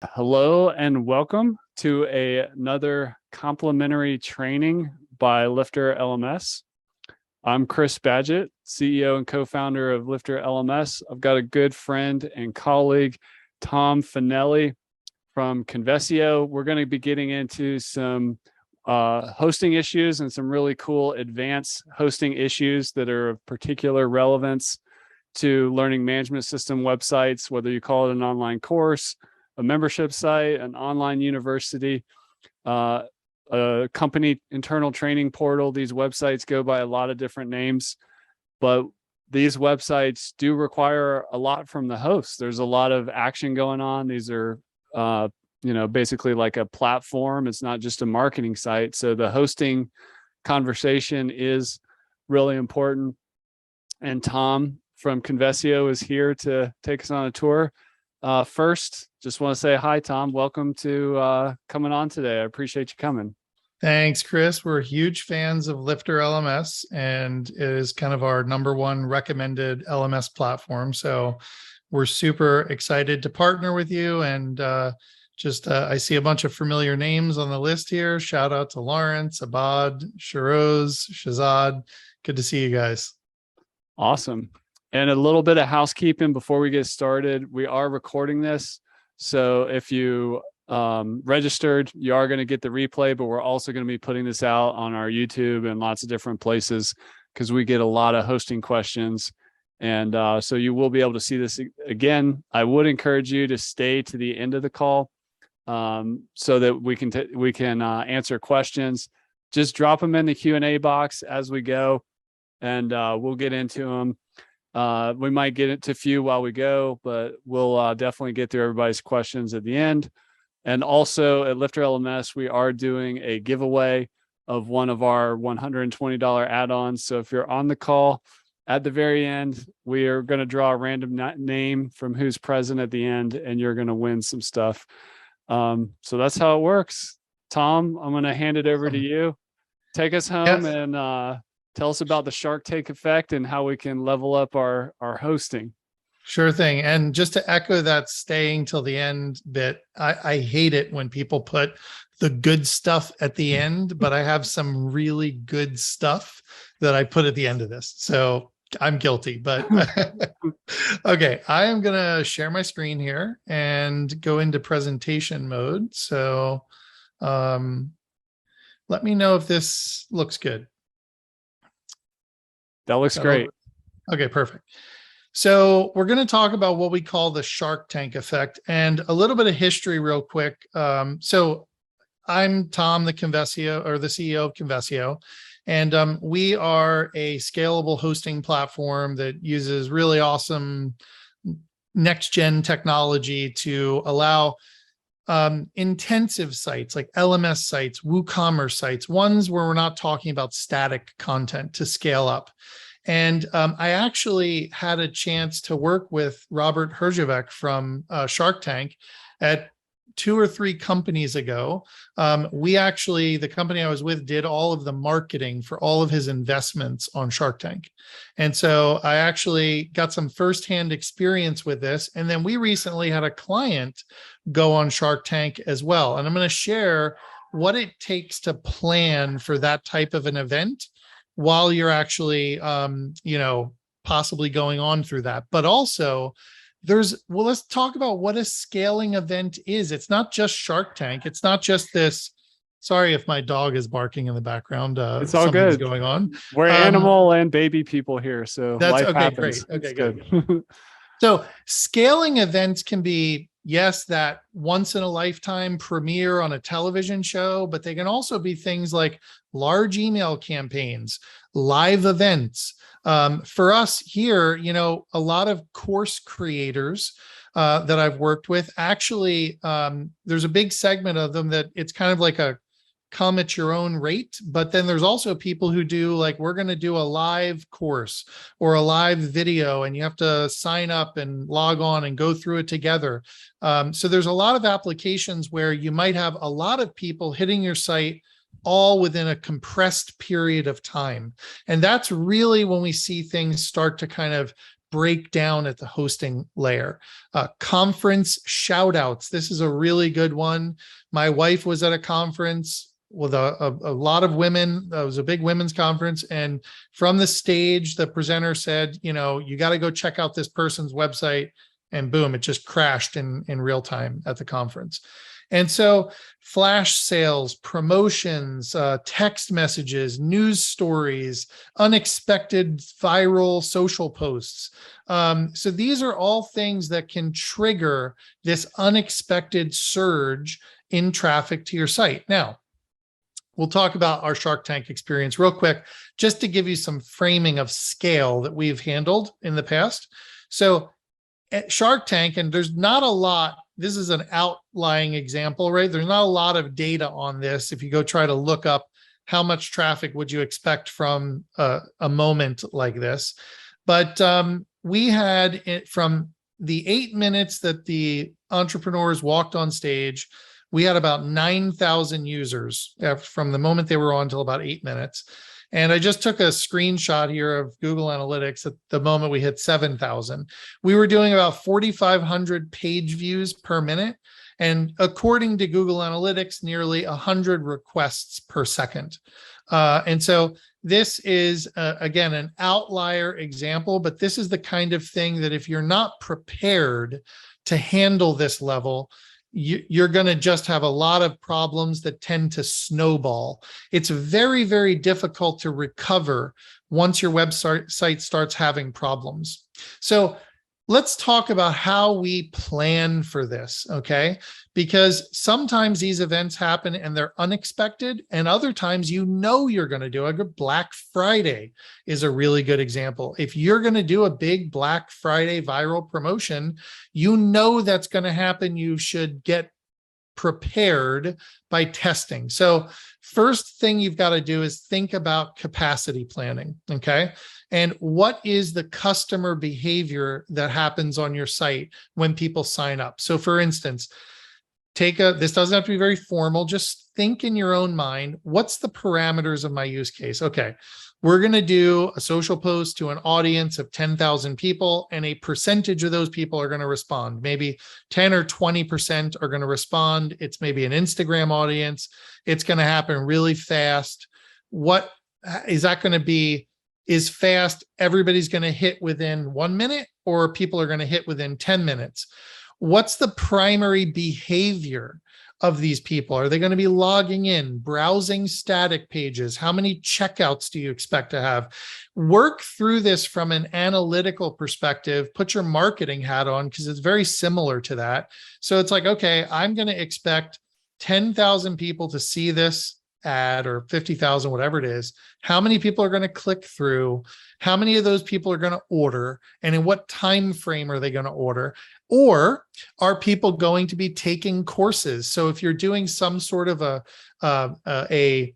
Hello and welcome to another complimentary training by LifterLMS. I'm Chris Badgett, CEO and co-founder of LifterLMS. I've got a good friend and colleague, Tom Fanelli from Convesio. We're going to be getting into some hosting issues and some really cool advanced hosting issues that are of particular relevance to learning management system websites, whether you call it an online course, a membership site, an online university, a company internal training portal. These websites go by a lot of different names, but these websites do require a lot from the host. There's a lot of action going on. These are, basically like a platform. It's not just a marketing site. So the hosting conversation is really important. And Tom from Convesio is here to take us on a tour. First, just want to say hi, Tom. Welcome to coming on today. I appreciate you coming. Thanks, Chris. We're huge fans of LifterLMS, and it is kind of our number one recommended LMS platform. So we're super excited to partner with you. And I see a bunch of familiar names on the list here. Shout out to Lawrence, Abad, Shiroz, Shazad. Good to see you guys. Awesome. And a little bit of housekeeping before we get started. We are recording this. So if you registered, you are going to get the replay, but we're also going to be putting this out on our YouTube and lots of different places because we get a lot of hosting questions. And so you will be able to see this again. I would encourage you to stay to the end of the call so that we can answer questions. Just drop them in the Q&A box as we go, and we'll get into them. We might get into a few while we go, but we'll definitely get through everybody's questions at the end. And also at LifterLMS, we are doing a giveaway of one of our $120 add-ons. So if you're on the call at the very end, we are going to draw a random name from who's present at the end, and you're going to win some stuff. So that's how it works. Tom, I'm going to hand it over to you. Take us home and tell us about the Shark Tank effect and how we can level up our hosting. Sure thing. And just to echo that staying till the end bit, I hate it when people put the good stuff at the end, but I have some really good stuff that I put at the end of this. So I'm guilty, but okay. I am going to share my screen here and go into presentation mode. So let me know if this looks good. That looks great. Okay, perfect. So we're going to talk about what we call the Shark Tank effect and a little bit of history real quick. So I'm Tom, the CEO of Convesio, and we are a scalable hosting platform that uses really awesome next-gen technology to allow intensive sites like LMS sites, WooCommerce sites, ones where we're not talking about static content to scale up. And I actually had a chance to work with Robert Herjavec from Shark Tank at 2 or 3 companies ago. The company I was with did all of the marketing for all of his investments on Shark Tank. And so I actually got some firsthand experience with this. And then we recently had a client go on Shark Tank as well. And I'm going to share what it takes to plan for that type of an event while you're actually, possibly going on through that. But also let's talk about what a scaling event is. It's not just Shark Tank. It's not just this. Sorry if my dog is barking in the background. It's all good. Going on. We're animal and baby people here, so that's life okay. happens. Great. Okay, good. So scaling events can be, yes, that once in a lifetime premiere on a television show, but they can also be things like large email campaigns, live events. For us here, a lot of course creators that I've worked with, actually, there's a big segment of them that it's kind of like a come at your own rate. But then there's also people who do like, we're going to do a live course or a live video, and you have to sign up and log on and go through it together. So there's a lot of applications where you might have a lot of people hitting your site all within a compressed period of time. And that's really when we see things start to kind of break down at the hosting layer. Conference shout outs. This is a really good one. My wife was at a conference with a lot of women. It was a big women's conference. And from the stage, the presenter said, you got to go check out this person's website. And boom, it just crashed in real time at the conference. And so flash sales, promotions, text messages, news stories, unexpected viral social posts. So these are all things that can trigger this unexpected surge in traffic to your site. Now, we'll talk about our Shark Tank experience real quick, just to give you some framing of scale that we've handled in the past. So at Shark Tank, and there's not a lot, this is an outlying example, right? There's not a lot of data on this. If you go try to look up how much traffic would you expect from a moment like this. But we had it from the 8 minutes that the entrepreneurs walked on stage, we had about 9,000 users from the moment they were on until about 8 minutes. And I just took a screenshot here of Google Analytics at the moment we hit 7,000. We were doing about 4,500 page views per minute. And according to Google Analytics, nearly 100 requests per second. And so this is, again, an outlier example, but this is the kind of thing that if you're not prepared to handle this level, you're going to just have a lot of problems that tend to snowball. It's very, very difficult to recover once your website starts having problems. So let's talk about how we plan for this, okay? Because sometimes these events happen and they're unexpected, and other times you're going to do a good Black Friday is a really good example. If you're going to do a big Black Friday viral promotion, that's going to happen. You should get prepared by testing. So first thing you've got to do is think about capacity planning, okay? And what is the customer behavior that happens on your site when people sign up? So for instance, this doesn't have to be very formal, just think in your own mind, what's the parameters of my use case? Okay, we're going to do a social post to an audience of 10,000 people, and a percentage of those people are going to respond. Maybe 10 or 20% are going to respond. It's maybe an Instagram audience. It's going to happen really fast. What is that going to be? Is fast, everybody's going to hit within 1 minute, or people are going to hit within 10 minutes? What's the primary behavior of these people? Are they going to be logging in, browsing static pages? How many checkouts do you expect to have? Work through this from an analytical perspective. Put your marketing hat on, because it's very similar to that. So it's like, okay, I'm going to expect 10,000 people to see this ad, or 50,000, whatever it is. How many people are going to click through? How many of those people are going to order? And in what time frame are they going to order? Or are people going to be taking courses? So if you're doing some sort of a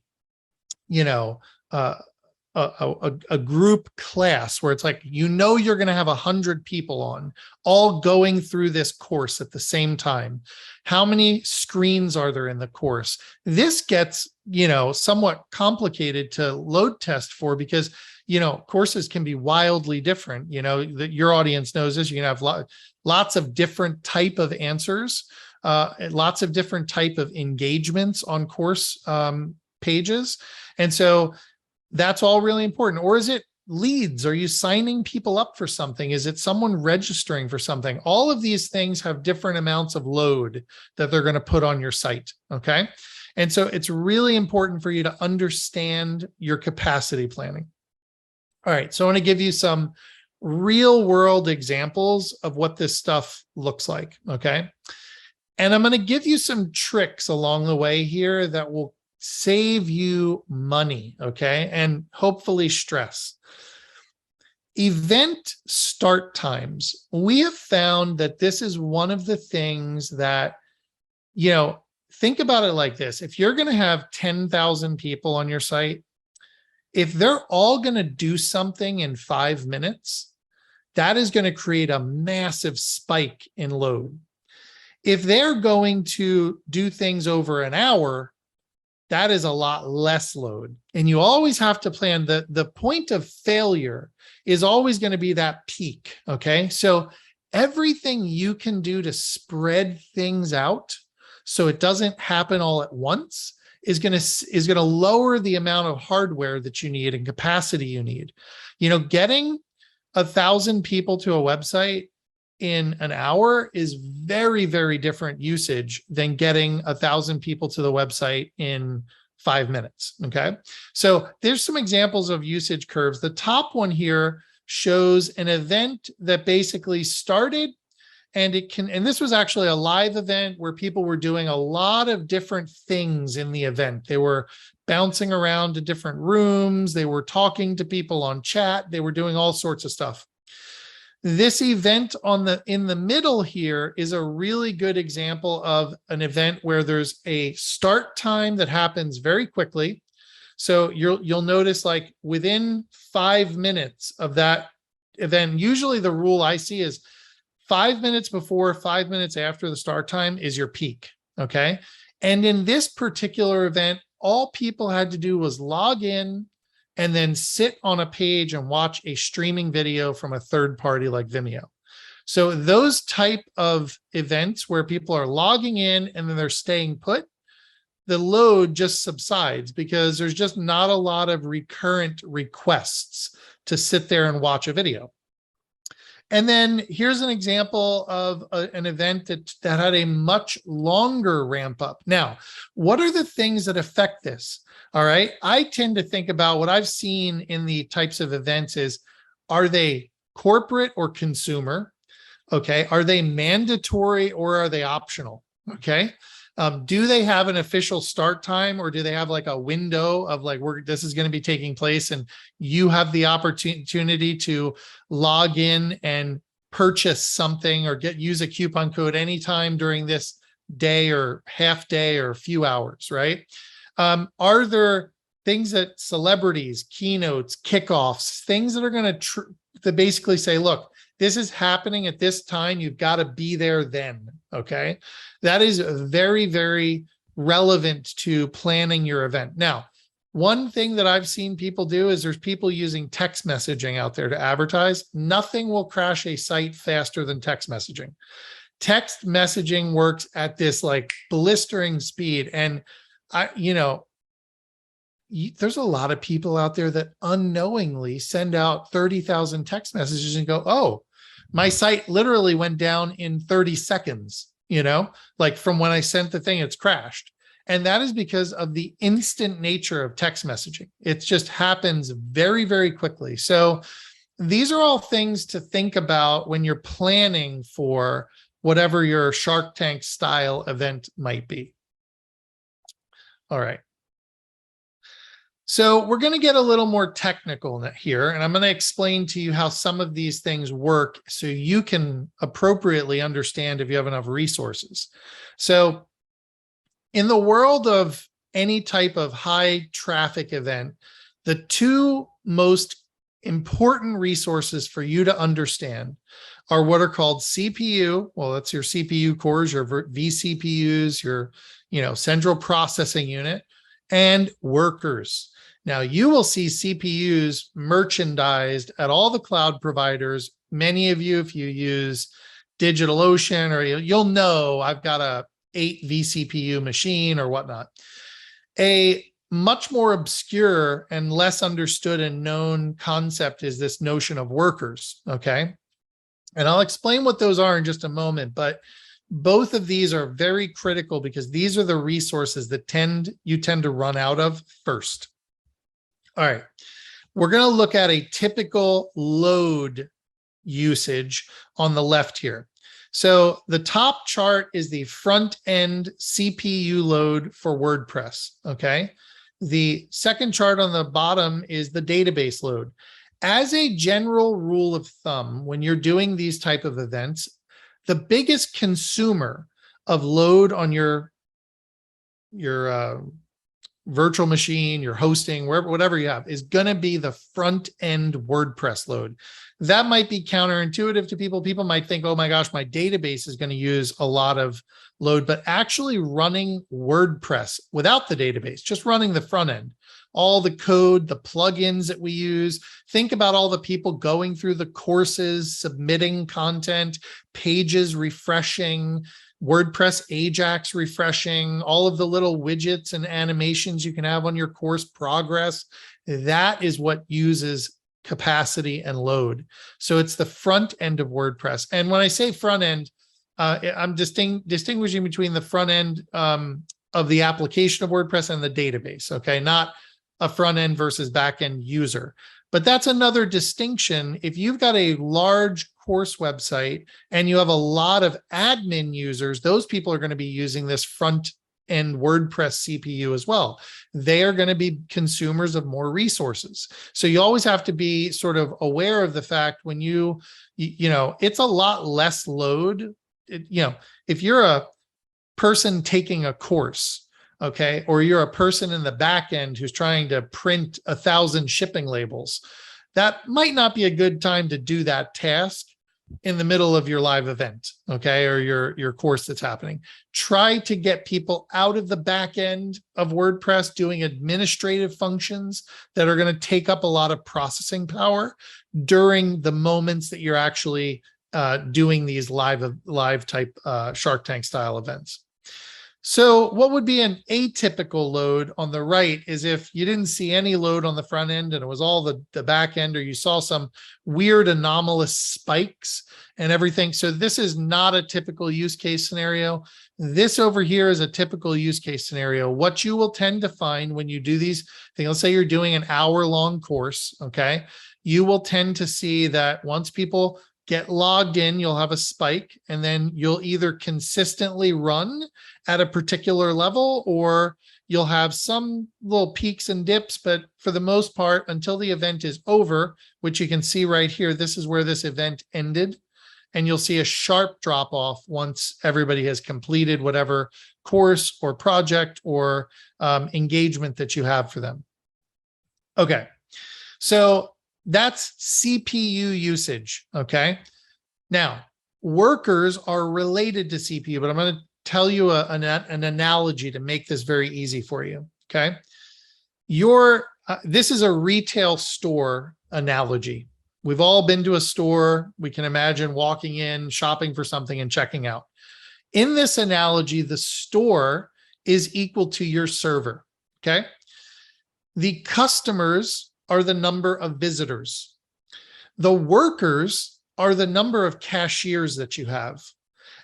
group class where it's like, you're going to have 100 people on, all going through this course at the same time. How many screens are there in the course? This gets, somewhat complicated to load test for, because, courses can be wildly different. Your audience knows this. You can have lots of different type of answers, lots of different type of engagements on course pages. And so that's all really important. Or is it leads? Are you signing people up for something? Is it someone registering for something? All of these things have different amounts of load that they're going to put on your site, okay? And so it's really important for you to understand your capacity planning. All right, so I want to give you some real world examples of what this stuff looks like, okay? And I'm going to give you some tricks along the way here that will save you money, okay? And hopefully stress. Event start times. We have found that this is one of the things that, think about it like this. If you're going to have 10,000 people on your site, if they're all going to do something in 5 minutes, that is going to create a massive spike in load. If they're going to do things over an hour, that is a lot less load. And you always have to plan the point of failure is always going to be that peak. Okay. So everything you can do to spread things out so it doesn't happen all at once is going to lower the amount of hardware that you need and capacity you need. Getting 1,000 people to a website in an hour is very, very different usage than getting 1,000 people to the website in 5 minutes. Okay. So there's some examples of usage curves. The top one here shows an event that basically started, and this was actually a live event where people were doing a lot of different things in the event. They were bouncing around to different rooms. They were talking to people on chat. They were doing all sorts of stuff. This event in the middle here is a really good example of an event where there's a start time that happens very quickly. So you'll notice, like, within 5 minutes of that event, usually the rule I see is 5 minutes before, 5 minutes after the start time is your peak. Okay. And in this particular event, all people had to do was log in and then sit on a page and watch a streaming video from a third party like Vimeo. So those type of events where people are logging in and then they're staying put, the load just subsides because there's just not a lot of recurrent requests to sit there and watch a video. And then here's an example of an event that had a much longer ramp up. Now, what are the things that affect this? All right. I tend to think about what I've seen in the types of events is, are they corporate or consumer? Okay. Are they mandatory or are they optional? Okay. Do they have an official start time, or do they have like a window of like, this is going to be taking place and you have the opportunity to log in and purchase something or use a coupon code anytime during this day or half day or a few hours, right? Are there things that celebrities, keynotes, kickoffs, things that are going to basically say, look, this is happening at this time, you've got to be there then. Okay. That is very, very relevant to planning your event. Now, one thing that I've seen people do is there's people using text messaging out there to advertise. Nothing will crash a site faster than text messaging. Text messaging works at this like blistering speed. And there's a lot of people out there that unknowingly send out 30,000 text messages and go, oh, my site literally went down in 30 seconds, like from when I sent the thing, it's crashed. And that is because of the instant nature of text messaging. It just happens very, very quickly. So these are all things to think about when you're planning for whatever your Shark Tank style event might be. All right. So we're going to get a little more technical here, and I'm going to explain to you how some of these things work so you can appropriately understand if you have enough resources. So in the world of any type of high traffic event, the two most important resources for you to understand are what are called CPU. Well, that's your CPU cores, your vCPUs, your central processing unit, and workers. Now, you will see CPUs merchandised at all the cloud providers. Many of you, if you use DigitalOcean, or you'll know I've got a 8 vCPU machine or whatnot. A much more obscure and less understood and known concept is this notion of workers, okay? And I'll explain what those are in just a moment, but both of these are very critical because these are the resources that you tend to run out of first. All right, we're going to look at a typical load usage on the left here. So the top chart is the front end CPU load for WordPress, okay? The second chart on the bottom is the database load. As a general rule of thumb, when you're doing these type of events, the biggest consumer of load on your virtual machine, your hosting, wherever, whatever you have, is going to be the front end WordPress load. That might be counterintuitive to people. People might think, oh my gosh, my database is going to use a lot of load, but actually running WordPress without the database, just running the front end, all the code, the plugins that we use. Think about all the people going through the courses, submitting content, pages refreshing, WordPress Ajax refreshing, all of the little widgets and animations you can have on your course progress. That is what uses capacity and load. So it's the front end of WordPress. And when I say front end, I'm distinguishing between the front end of the application of WordPress and the database, okay? Not a front end versus back end user. But that's another distinction. If you've got a large course website and you have a lot of admin users, those people are going to be using this front end WordPress CPU as well. They are going to be consumers of more resources. So you always have to be sort of aware of the fact when you know, it's a lot less load. If you're a person taking a course, okay, or you're a person in the back end who's trying to print 1,000 shipping labels, that might not be a good time to do that task in the middle of your live event, okay, or your course that's happening. Try to get people out of the back end of WordPress doing administrative functions that are going to take up a lot of processing power during the moments that you're actually doing these live type Shark Tank style events. So what would be an atypical load on the right is if you didn't see any load on the front end and it was all the back end, or you saw some weird anomalous spikes and everything. So this is not a typical use case scenario. This over here is a typical use case scenario. What you will tend to find when you do these things, let's say you're doing an hour-long course, okay? You will tend to see that once people get logged in, you'll have a spike, and then you'll either consistently run at a particular level, or you'll have some little peaks and dips, but for the most part, until the event is over, which you can see right here, this is where this event ended, and you'll see a sharp drop off once everybody has completed whatever course or project or engagement that you have for them. Okay, so that's CPU usage, okay? Now, workers are related to CPU, but I'm going to tell you an analogy to make this very easy for you, okay? This is a retail store analogy. We've all been to a store. We can imagine walking in, shopping for something, and checking out. In this analogy, the store is equal to your server, okay? The customers are the number of visitors. The workers are the number of cashiers that you have.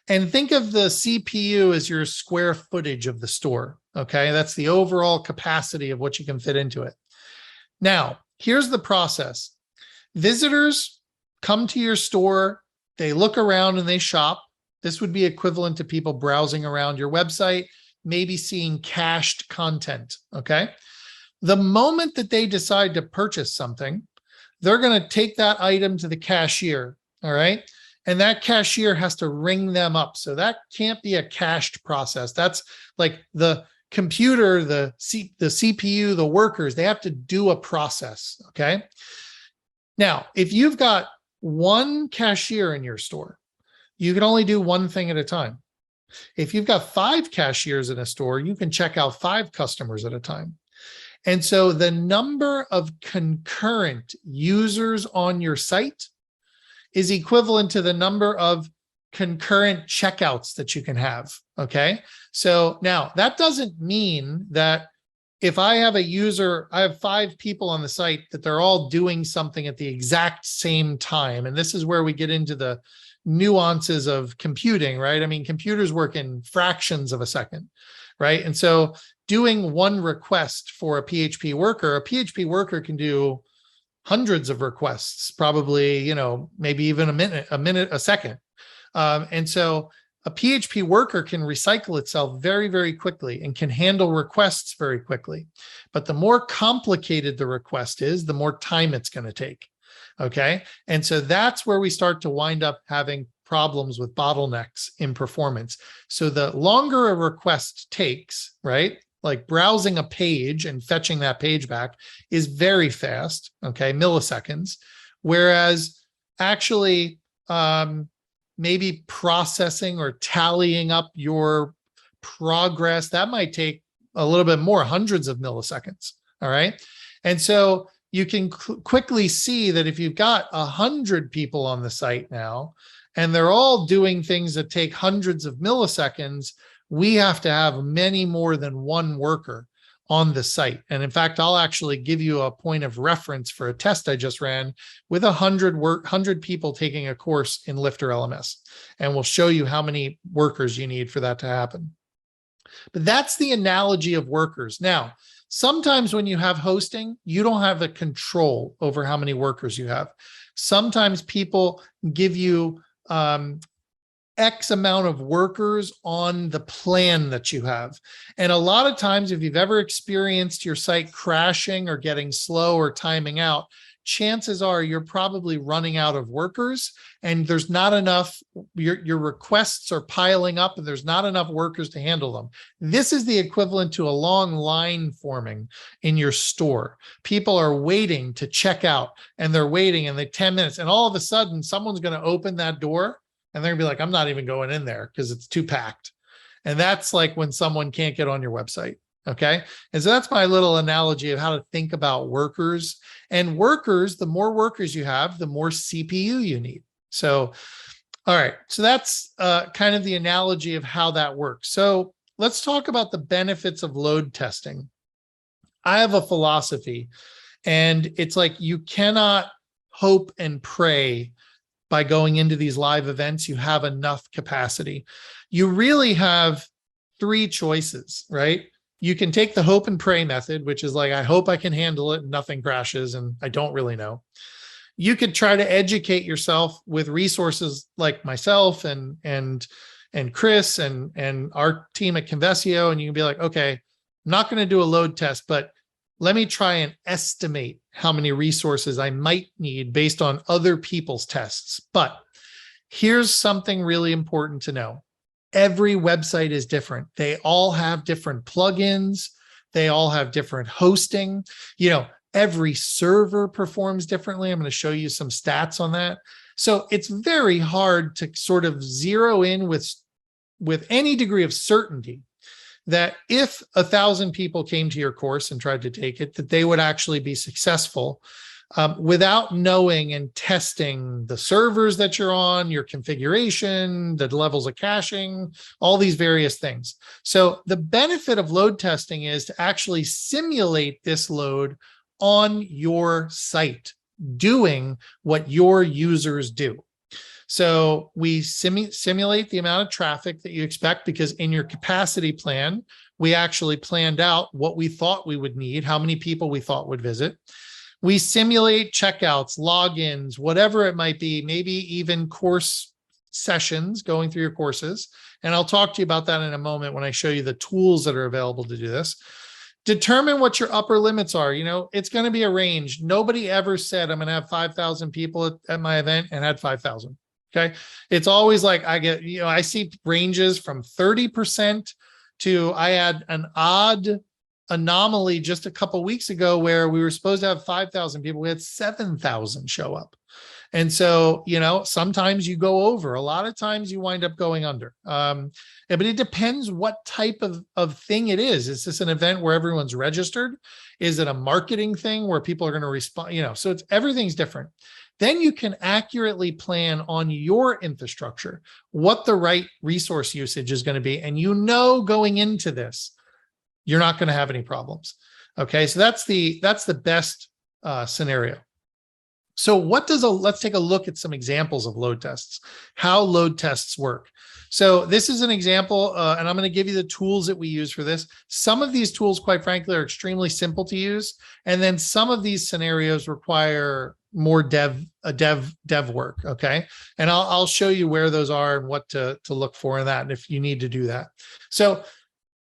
And think of the CPU as your square footage of the store, okay? That's the overall capacity of what you can fit into it. Now, here's the process. Visitors come to your store, they look around and they shop. This would be equivalent to people browsing around your website, maybe seeing cached content, okay? The moment that they decide to purchase something, they're going to take that item to the cashier, all right? And that cashier has to ring them up. So that can't be a cached process. That's like the computer, the CPU, the workers, they have to do a process, okay? Now, if you've got one cashier in your store, you can only do one thing at a time. If you've got 5 cashiers in a store, you can check out 5 customers at a time. And so the number of concurrent users on your site is equivalent to the number of concurrent checkouts that you can have, okay? So now that doesn't mean that if I have a user, I have 5 people on the site that they're all doing something at the exact same time. And this is where we get into the nuances of computing, right? I mean, computers work in fractions of a second, right? And so doing one request for a PHP worker can do hundreds of requests, probably, you know, maybe even a second. And so a PHP worker can recycle itself very, very quickly and can handle requests very quickly. But the more complicated the request is, the more time it's going to take. Okay. And so that's where we start to wind up having problems with bottlenecks in performance. So the longer a request takes, right, like browsing a page and fetching that page back is very fast, okay, milliseconds. Whereas actually maybe processing or tallying up your progress, that might take a little bit more, hundreds of milliseconds. All right. And so you can quickly see that if you've got 100 people on the site now, and they're all doing things that take hundreds of milliseconds, we have to have many more than one worker on the site. And in fact, I'll actually give you a point of reference for a test I just ran with 100 people taking a course in LifterLMS. And we'll show you how many workers you need for that to happen. But that's the analogy of workers. Now, sometimes when you have hosting, you don't have the control over how many workers you have. Sometimes people give you X amount of workers on the plan that you have. And a lot of times, if you've ever experienced your site crashing or getting slow or timing out, chances are you're probably running out of workers and there's not enough, your requests are piling up and there's not enough workers to handle them. This is the equivalent to a long line forming in your store. People are waiting to check out and they're waiting and they 10 minutes and all of a sudden someone's going to open that door and they're gonna be like, I'm not even going in there because it's too packed. And that's like when someone can't get on your website. Okay. And so that's my little analogy of how to think about workers. And workers, the more workers you have, the more CPU you need. So, all right. So that's kind of the analogy of how that works. So let's talk about the benefits of load testing. I have a philosophy, and it's like you cannot hope and pray by going into these live events, you have enough capacity. You really have three choices, right? You can take the hope and pray method, which is like, I hope I can handle it and nothing crashes and I don't really know. You could try to educate yourself with resources like myself and Chris and our team at Convesio, and you can be like, okay, I'm not going to do a load test, but let me try and estimate how many resources I might need based on other people's tests. But here's something really important to know. Every website is different. They all have different plugins. They all have different hosting. You know, every server performs differently. I'm going to show you some stats on that. So it's very hard to sort of zero in with any degree of certainty that if 1,000 people came to your course and tried to take it, that they would actually be successful without knowing and testing the servers that you're on, your configuration, the levels of caching, all these various things. So the benefit of load testing is to actually simulate this load on your site, doing what your users do. So we simulate the amount of traffic that you expect, because in your capacity plan, we actually planned out what we thought we would need, how many people we thought would visit. We simulate checkouts, logins, whatever it might be, maybe even course sessions going through your courses. And I'll talk to you about that in a moment when I show you the tools that are available to do this. Determine what your upper limits are. You know, it's going to be a range. Nobody ever said I'm going to have 5,000 people at my event and had 5,000. Okay. It's always like I see ranges from 30% to, I had an odd anomaly just a couple of weeks ago where we were supposed to have 5,000 people. We had 7,000 show up. And so, you know, sometimes you go over, a lot of times you wind up going under. But it depends what type of thing it is. Is this an event where everyone's registered? Is it a marketing thing where people are going to respond? You know, so everything's different. Then you can accurately plan on your infrastructure, what the right resource usage is going to be. And you know, going into this, you're not going to have any problems. Okay. So that's the best scenario. So let's take a look at some examples of load tests, how load tests work. So this is an example, and I'm going to give you the tools that we use for this. Some of these tools, quite frankly, are extremely simple to use. And then some of these scenarios require more dev work. Okay. And I'll show you where those are and what to look for in that, and if you need to do that. So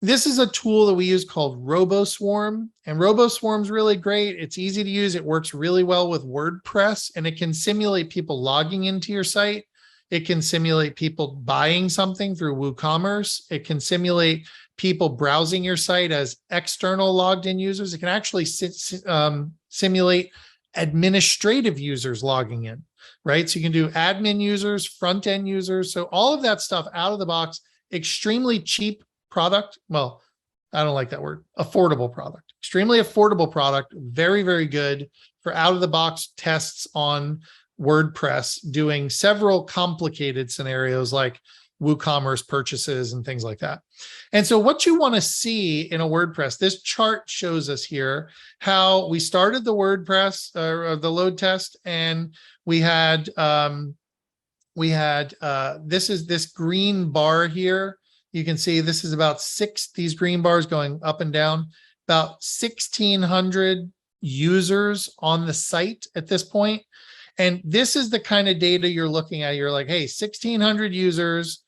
this is a tool that we use called RoboSwarm, and RoboSwarm is really great. It's easy to use. It works really well with WordPress, and it can simulate people logging into your site. It can simulate people buying something through WooCommerce. It can simulate people browsing your site as external logged in users. It can actually simulate administrative users logging in, right? So you can do admin users, front end users. So all of that stuff out of the box, extremely cheap product. Well, I don't like that word, affordable product, extremely affordable product. Very, very good for out of the box tests on WordPress, doing several complicated scenarios like WooCommerce purchases and things like that. And so what you want to see in a WordPress, this chart shows us here how we started the WordPress the load test, and we had this is this green bar here. You can see this is about these green bars going up and down, about 1,600 users on the site at this point. And this is the kind of data you're looking at. You're like, hey, 1,600 users,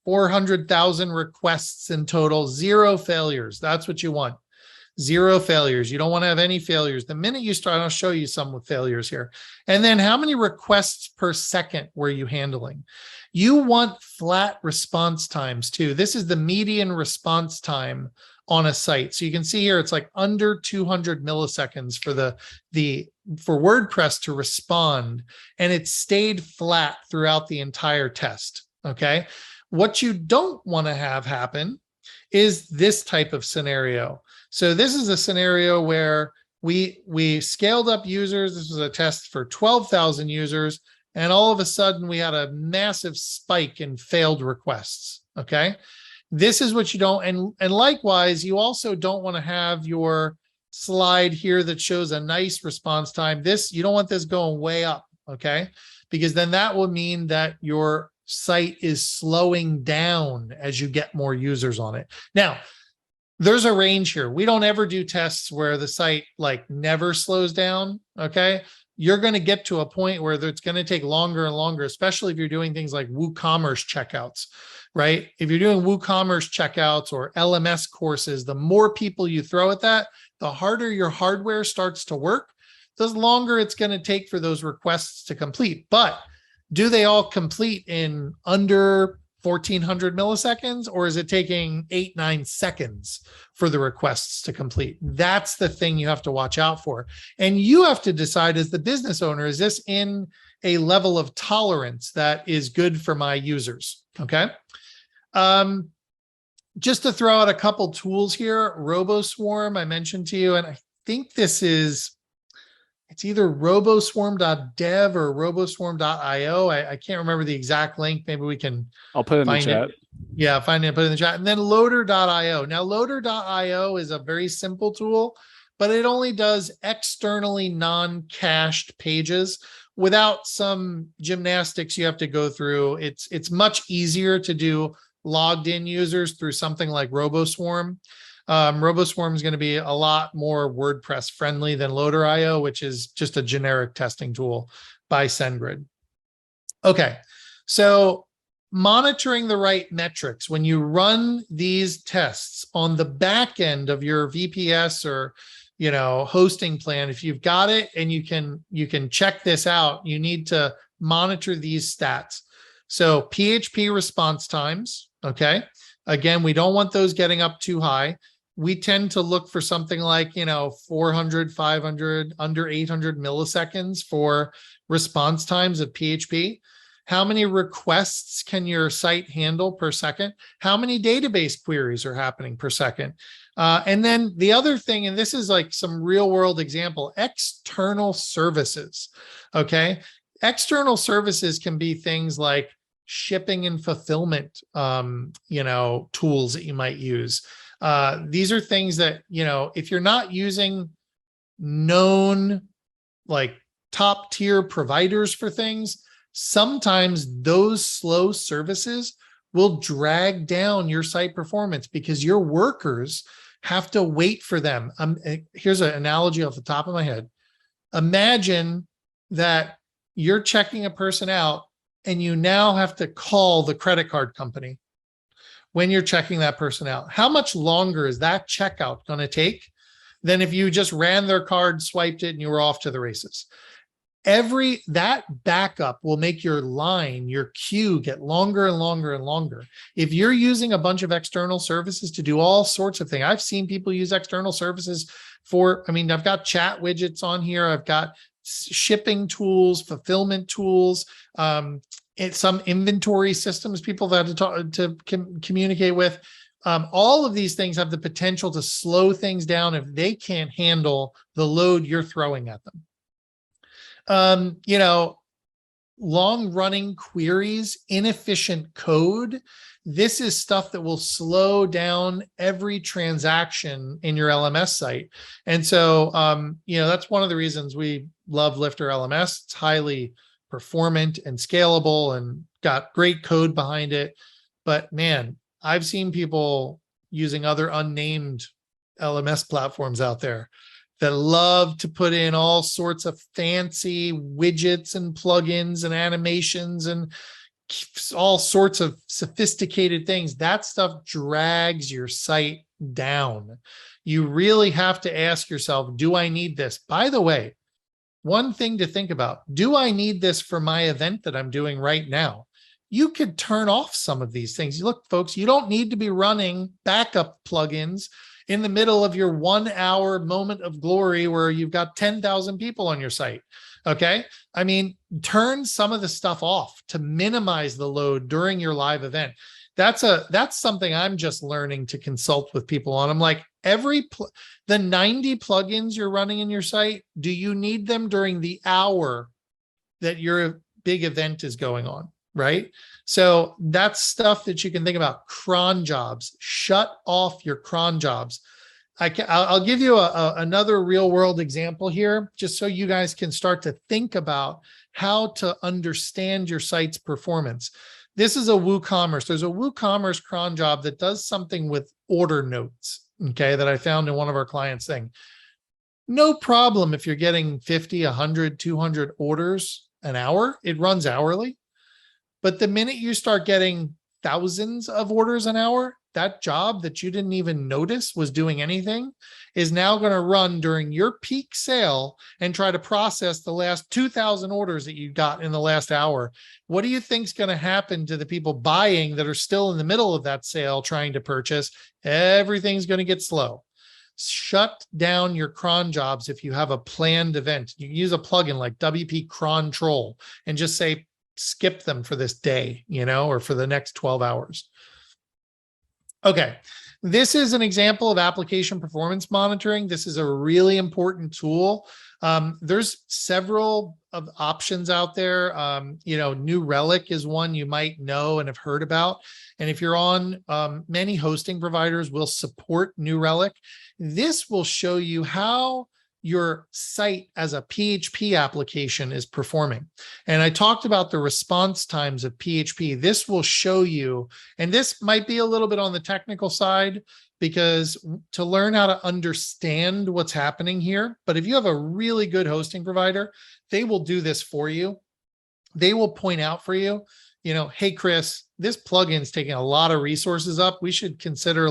400,000 requests in total, 0 failures. That's what you want. 0 failures. You don't want to have any failures. The minute you start, I'll show you some with failures here. And then how many requests per second were you handling? You want flat response times too. This is the median response time on a site. So you can see here, it's like under 200 milliseconds for WordPress to respond, and it stayed flat throughout the entire test. Okay. What you don't want to have happen is this type of scenario. So this is a scenario where we scaled up users. This was a test for 12,000 users. And all of a sudden we had a massive spike in failed requests. Okay. This is what you don't, and likewise, you also don't want to have your slide here that shows a nice response time. You don't want this going way up, okay? Because then that will mean that your site is slowing down as you get more users on it. Now, there's a range here. We don't ever do tests where the site like never slows down, okay? You're going to get to a point where it's going to take longer and longer, especially if you're doing things like WooCommerce checkouts, right? If you're doing WooCommerce checkouts or LMS courses, the more people you throw at that, the harder your hardware starts to work, the longer it's going to take for those requests to complete. But do they all complete in under 1,400 milliseconds, or is it taking 8-9 seconds for the requests to complete? That's the thing you have to watch out for. And you have to decide as the business owner, is this in a level of tolerance that is good for my users? Okay. Just to throw out a couple tools here, RoboSwarm, I mentioned to you, and I think it's either roboswarm.dev or roboswarm.io. I can't remember the exact link. Maybe we can I'll put it in the chat. Yeah, find it, put it in the chat. And then loader.io. Now, loader.io is a very simple tool, but it only does externally non-cached pages without some gymnastics you have to go through. It's much easier to do logged in users through something like RoboSwarm. RoboSwarm is going to be a lot more WordPress friendly than Loader.io, which is just a generic testing tool by SendGrid. Okay, so monitoring the right metrics when you run these tests on the back end of your VPS or hosting plan. If you've got it and you can check this out, you need to monitor these stats. So PHP response times. Okay, again, we don't want those getting up too high. We tend to look for something like, 400, 500, under 800 milliseconds for response times of PHP. How many requests can your site handle per second? How many database queries are happening per second? And then the other thing, and this is like some real world example, external services, okay? External services can be things like shipping and fulfillment, tools that you might use. These are things that, if you're not using known, like top tier providers for things, sometimes those slow services will drag down your site performance because your workers have to wait for them. Here's an analogy off the top of my head. Imagine that you're checking a person out and you now have to call the credit card company when you're checking that person out. How much longer is that checkout going to take than if you just ran their card, swiped it, and you were off to the races? that backup will make your line, your queue, get longer and longer and longer. If you're using a bunch of external services to do all sorts of things, I've seen people use external services for, I've got chat widgets on here. I've got shipping tools, fulfillment tools, some inventory systems people that to communicate with. All of these things have the potential to slow things down if they can't handle the load you're throwing at them. Long running queries, inefficient code. This is stuff that will slow down every transaction in your LMS site. And so, that's one of the reasons we love LifterLMS. It's highly performant and scalable and got great code behind it. But man, I've seen people using other unnamed LMS platforms out there that love to put in all sorts of fancy widgets and plugins and animations and all sorts of sophisticated things. That stuff drags your site down. You really have to ask yourself, do I need this? By the way, one thing to think about, do I need this for my event that I'm doing right now? You could turn off some of these things. Look, folks, you don't need to be running backup plugins in the middle of your 1 hour moment of glory where you've got 10,000 people on your site. Okay. Turn some of the stuff off to minimize the load during your live event. That's something I'm just learning to consult with people on. I'm like, the 90 plugins you're running in your site, do you need them during the hour that your big event is going on? Right? So that's stuff that you can think about. Cron jobs, shut off your cron jobs. I'll give you another real world example here, just so you guys can start to think about how to understand your site's performance. This is a WooCommerce. There's a WooCommerce cron job that does something with order notes, okay, that I found in one of our clients' thing. No problem if you're getting 50, 100, 200 orders an hour, it runs hourly. But the minute you start getting thousands of orders an hour, that job that you didn't even notice was doing anything is now going to run during your peak sale and try to process the last 2,000 orders that you got in the last hour. What do you think is going to happen to the people buying that are still in the middle of that sale trying to purchase? Everything's going to get slow. Shut down your cron jobs if you have a planned event. You can use a plugin like WP Cron Troll and just say, skip them for this day, or for the next 12 hours. Okay. This is an example of application performance monitoring. This is a really important tool. There's several of options out there. New Relic is one you might know and have heard about. And if you're on, many hosting providers will support New Relic. This will show you how your site as a PHP application is performing. And I talked about the response times of PHP. This will show you, and this might be a little bit on the technical side because to learn how to understand what's happening here, but if you have a really good hosting provider, they will do this for you. They will point out for you, hey, Chris, this plugin's taking a lot of resources up. We should consider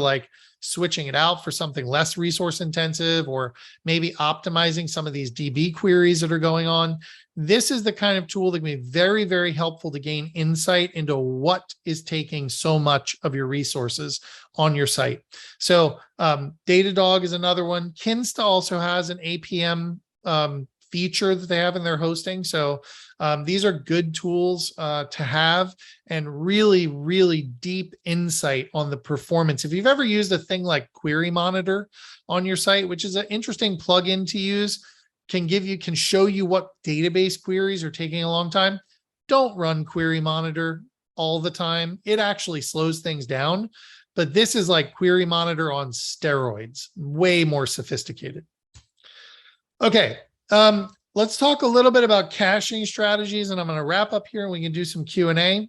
switching it out for something less resource intensive, or maybe optimizing some of these DB queries that are going on. This is the kind of tool that can be very, very helpful to gain insight into what is taking so much of your resources on your site. So Datadog is another one. Kinsta also has an APM feature that they have in their hosting. So these are good tools to have, and really, really deep insight on the performance. If you've ever used a thing like Query Monitor on your site, which is an interesting plugin to use, can show you what database queries are taking a long time. Don't run Query Monitor all the time. It actually slows things down, but this is like Query Monitor on steroids, way more sophisticated. Okay. Let's talk a little bit about caching strategies, and I'm going to wrap up here and we can do some Q&A.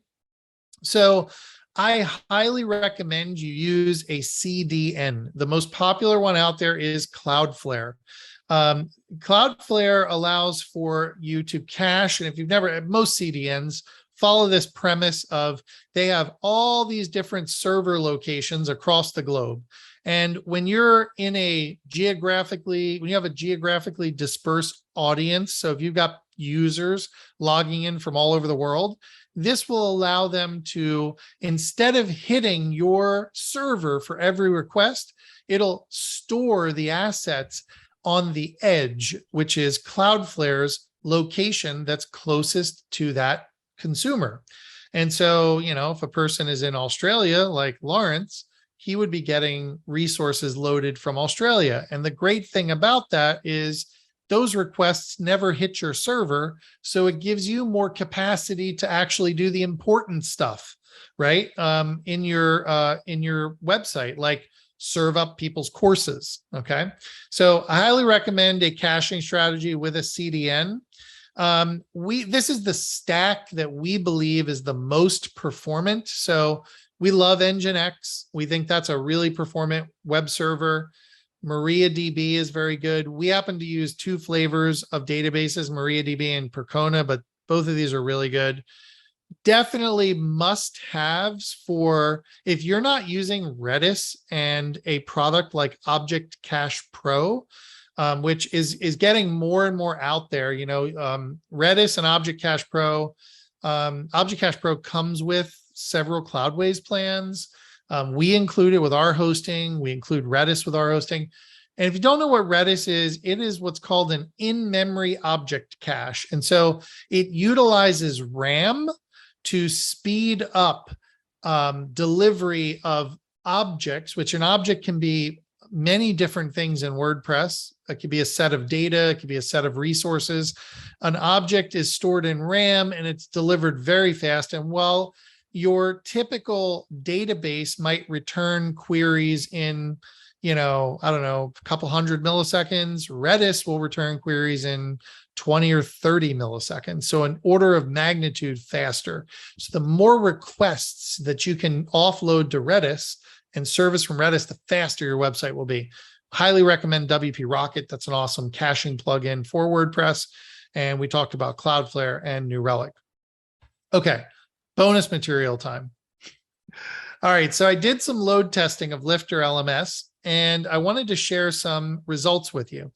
So I highly recommend you use a CDN. The most popular one out there is Cloudflare. Cloudflare allows for you to cache, and if you've never, most CDNs follow this premise of they have all these different server locations across the globe. And when you're in when you have a geographically dispersed audience, so if you've got, users logging in from all over the world. This will allow them to, instead of hitting your server for every request, it'll store the assets on the edge, which is Cloudflare's location that's closest to that consumer. And so, if a person is in Australia, like Lawrence, he would be getting resources loaded from Australia. And the great thing about that is those requests never hit your server. So it gives you more capacity to actually do the important stuff, right? In your website, like serve up people's courses. Okay. So I highly recommend a caching strategy with a CDN. This is the stack that we believe is the most performant. So we love Nginx. We think that's a really performant web server. MariaDB is very good. We happen to use two flavors of databases, MariaDB and Percona, but both of these are really good. Definitely must-haves for if you're not using Redis and a product like Object Cache Pro, which is getting more and more out there. Redis and Object Cache Pro. Object Cache Pro comes with several Cloudways plans. We include it with our hosting. We include Redis with our hosting. And if you don't know what Redis is, it is what's called an in-memory object cache. And so it utilizes RAM to speed up delivery of objects, which an object can be many different things in WordPress. It could be a set of data, it could be a set of resources. An object is stored in RAM and it's delivered very fast. And while your typical database might return queries in, I don't know, a couple hundred milliseconds, Redis will return queries in 20 or 30 milliseconds. So an order of magnitude faster. So the more requests that you can offload to Redis and service from Redis, the faster your website will be. Highly recommend WP Rocket. That's an awesome caching plugin for WordPress. And we talked about Cloudflare and New Relic. Okay, bonus material time. All right, so I did some load testing of LifterLMS, and I wanted to share some results with you.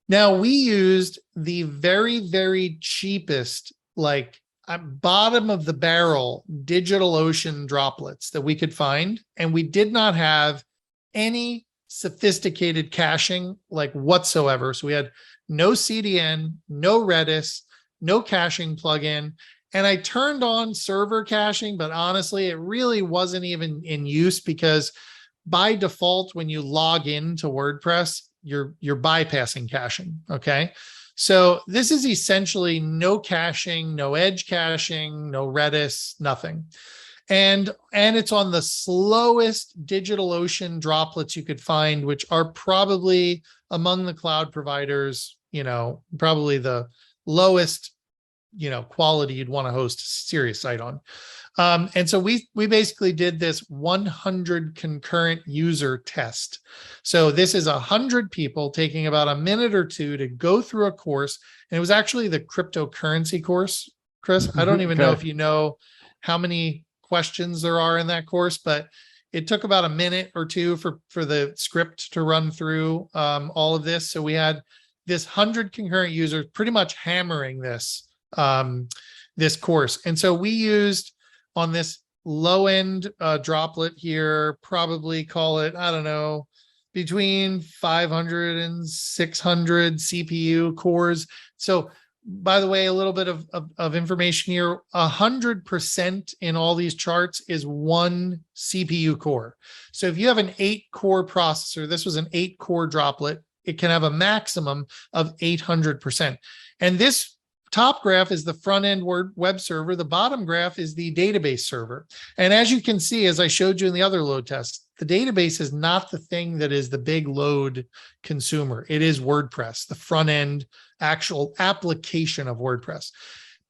Now, we used the very, very cheapest, like bottom of the barrel DigitalOcean droplets that we could find, and we did not have any sophisticated caching like whatsoever. So we had no CDN, no Redis, no caching plugin. And I turned on server caching, but honestly, it really wasn't even in use because by default, when you log into WordPress, you're bypassing caching. Okay. So this is essentially no caching, no edge caching, no Redis, nothing. And it's on the slowest DigitalOcean droplets you could find, which are probably among the cloud providers, probably the lowest, quality you'd want to host a serious site on. And so we basically did this 100 concurrent user test. So this is 100 people taking about a minute or two to go through a course. And it was actually the cryptocurrency course, Chris. I don't even know if you know how many questions there are in that course, but it took about a minute or two for the script to run through all of this. So we had this 100 concurrent users pretty much hammering this course. And so we used on this low end droplet here, probably call it, I don't know, between 500 and 600 CPU cores. So by the way, a little bit of information here, 100% in all these charts is one CPU core. So if you have an 8-core processor, this was an 8-core droplet, it can have a maximum of 800%. And this top graph is the front end web server. The bottom graph is the database server. And as you can see, as I showed you in the other load test, the database is not the thing that is the big load consumer. It is WordPress, the front end actual application of WordPress.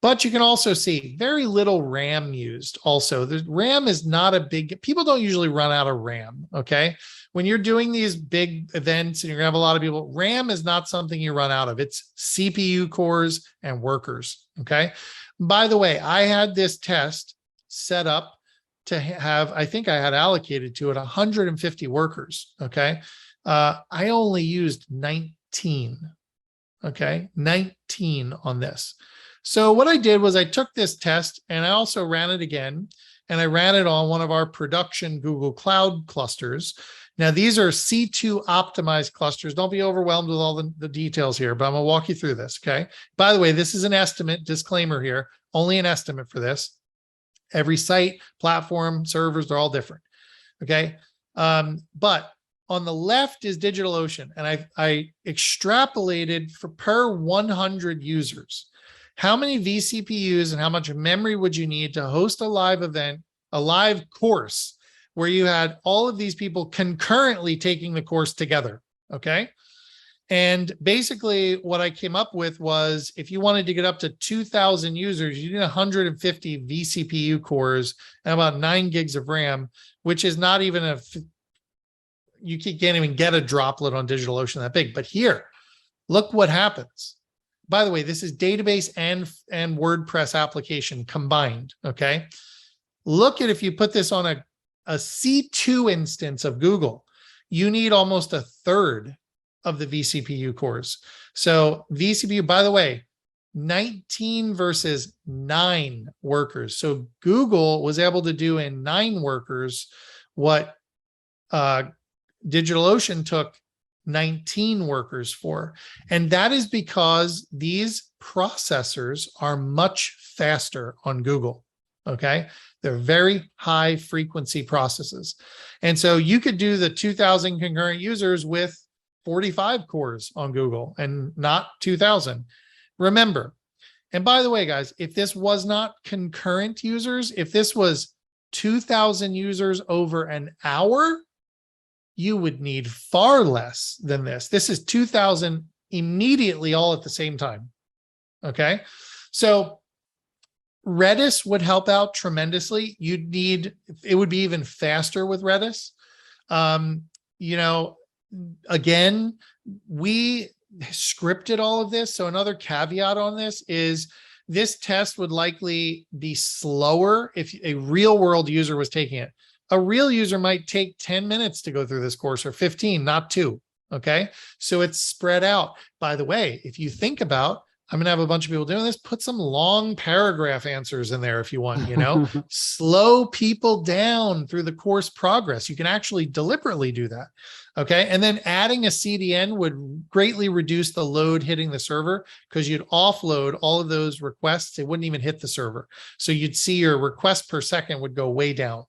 But you can also see very little RAM used also. The RAM is not a big, people don't usually run out of RAM, okay? When you're doing these big events and you're gonna have a lot of people, RAM is not something you run out of. It's CPU cores and workers, okay? By the way, I had this test set up to have, I think I had allocated to it 150 workers, okay? I only used 19. Okay, 19 on this. So what I did was I took this test and I also ran it again, and I ran it on one of our production Google Cloud clusters. Now, these are C2 optimized clusters. Don't be overwhelmed with all the details here, but I'm going to walk you through this. Okay. By the way, this is an estimate, disclaimer here, only an estimate for this. Every site, platform, servers, they're all different. Okay. But on the left is DigitalOcean, and I extrapolated for per 100 users. How many vCPUs and how much memory would you need to host a live event, a live course where you had all of these people concurrently taking the course together? Okay. And basically what I came up with was, if you wanted to get up to 2,000 users, you need 150 vCPU cores and about 9 gigs of RAM, which is not even you can't even get a droplet on DigitalOcean that big. But here, look what happens. By the way, this is database and WordPress application combined. Okay. Look at, if you put this on a C2 instance of Google, you need almost a third of the vCPU cores. So vCPU, by the way, 19 versus 9 workers. So Google was able to do in 9 workers what DigitalOcean took 19 workers for. And that is because these processors are much faster on Google. Okay. They're very high frequency processes. And so you could do the 2,000 concurrent users with 45 cores on Google and not 2,000. Remember, and by the way, guys, if this was not concurrent users, if this was 2,000 users over an hour, you would need far less than this. This is 2,000 immediately all at the same time. Okay. So Redis would help out tremendously. It would be even faster with Redis. Again, we scripted all of this. So another caveat on this is this test would likely be slower if a real world user was taking it. A real user might take 10 minutes to go through this course, or 15, not 2. Okay. So it's spread out. By the way, if you think about, I'm going to have a bunch of people doing this, put some long paragraph answers in there if you want, slow people down through the course progress. You can actually deliberately do that. Okay. And then adding a CDN would greatly reduce the load hitting the server, because you'd offload all of those requests. It wouldn't even hit the server. So you'd see your request per second would go way down.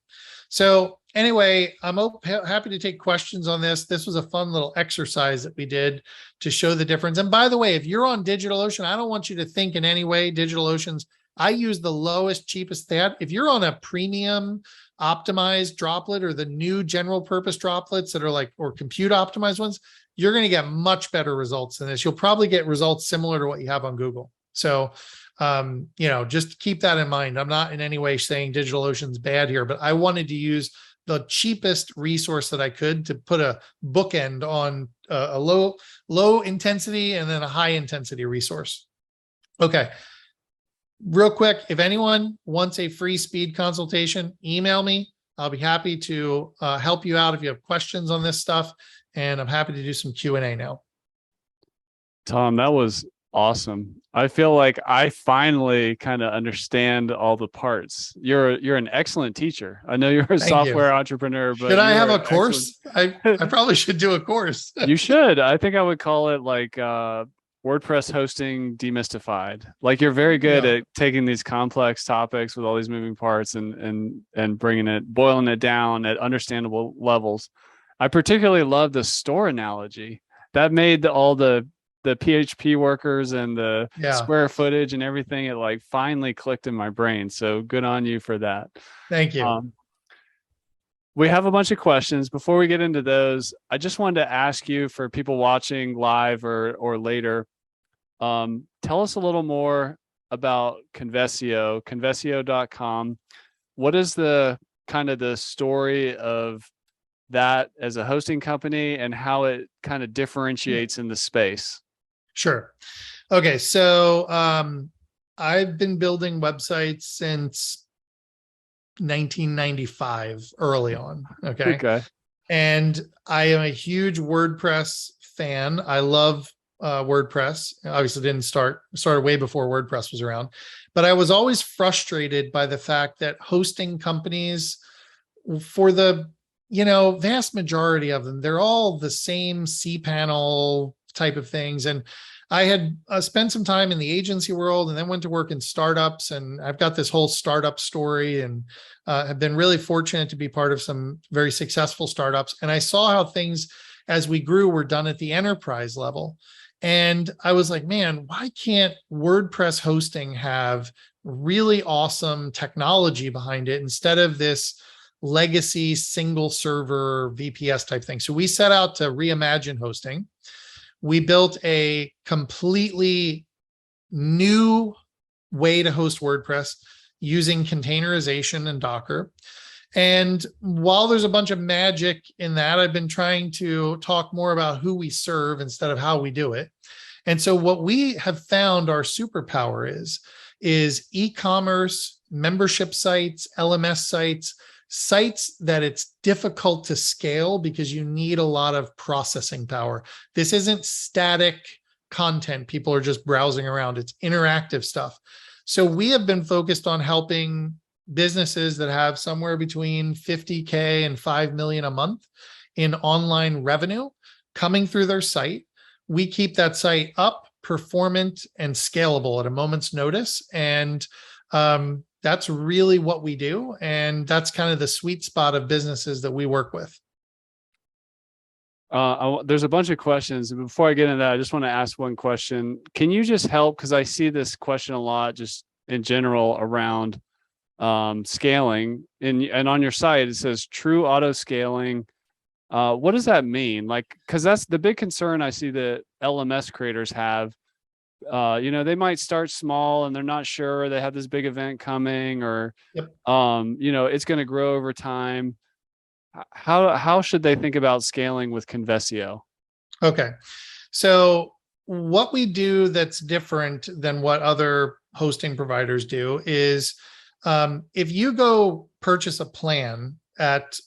So anyway, I'm happy to take questions on this. This was a fun little exercise that we did to show the difference. And by the way, if you're on DigitalOcean, I don't want you to think in any way DigitalOcean's, I use the lowest, cheapest stat. If you're on a premium optimized droplet or the new general purpose droplets that are or compute optimized ones, you're going to get much better results than this. You'll probably get results similar to what you have on Google. So just keep that in mind. I'm not in any way saying DigitalOcean's bad here, but I wanted to use the cheapest resource that I could to put a bookend on a low intensity and then a high intensity resource. Okay. Real quick, if anyone wants a free speed consultation, email me. I'll be happy to help you out if you have questions on this stuff, and I'm happy to do some Q&A now. Tom, that was awesome. I feel like I finally kind of understand all the parts. You're an excellent teacher. I know you're a software entrepreneur, but should I have a course? I probably should do a course. You should. I think I would call it WordPress hosting demystified. You're very good at taking these complex topics with all these moving parts and boiling it down at understandable levels. I particularly love the store analogy that made all the PHP workers and the square footage and everything. It finally clicked in my brain. So good on you for that. Thank you. We have a bunch of questions. Before we get into those, I just wanted to ask you, for people watching live or later, tell us a little more about Convesio, convesio.com. What is the kind of the story of that as a hosting company and how it kind of differentiates in the space? Sure. Okay. So I've been building websites since 1995, early on. Okay. And I am a huge WordPress fan. I love WordPress. Obviously didn't started way before WordPress was around, but I was always frustrated by the fact that hosting companies, for the, vast majority of them, they're all the same cPanel type of things. And I had spent some time in the agency world and then went to work in startups. And I've got this whole startup story, and have been really fortunate to be part of some very successful startups. And I saw how things, as we grew, were done at the enterprise level. And I was like, man, why can't WordPress hosting have really awesome technology behind it instead of this legacy single server VPS type thing? So we set out to reimagine hosting. We built a completely new way to host WordPress using containerization and Docker. And while there's a bunch of magic in that, I've been trying to talk more about who we serve instead of how we do it. And so what we have found our superpower is e-commerce, membership sites, LMS sites that it's difficult to scale because you need a lot of processing power. This isn't static content people are just browsing around. It's interactive stuff. So we have been focused on helping businesses that have somewhere between 50K and 5 million a month in online revenue coming through their site. We keep that site up, performant, and scalable at a moment's notice. And that's really what we do. And that's kind of the sweet spot of businesses that we work with. There's a bunch of questions. Before I get into that, I just want to ask one question. Can you just help? Because I see this question a lot just in general around scaling. And on your site, it says true auto scaling. What does that mean? Like, because that's the big concern I see that LMS creators have. They might start small and they're not sure they have this big event coming, or, Yep. it's going to grow over time. How should they think about scaling with Convesio? Okay. So what we do that's different than what other hosting providers do is if you go purchase a plan at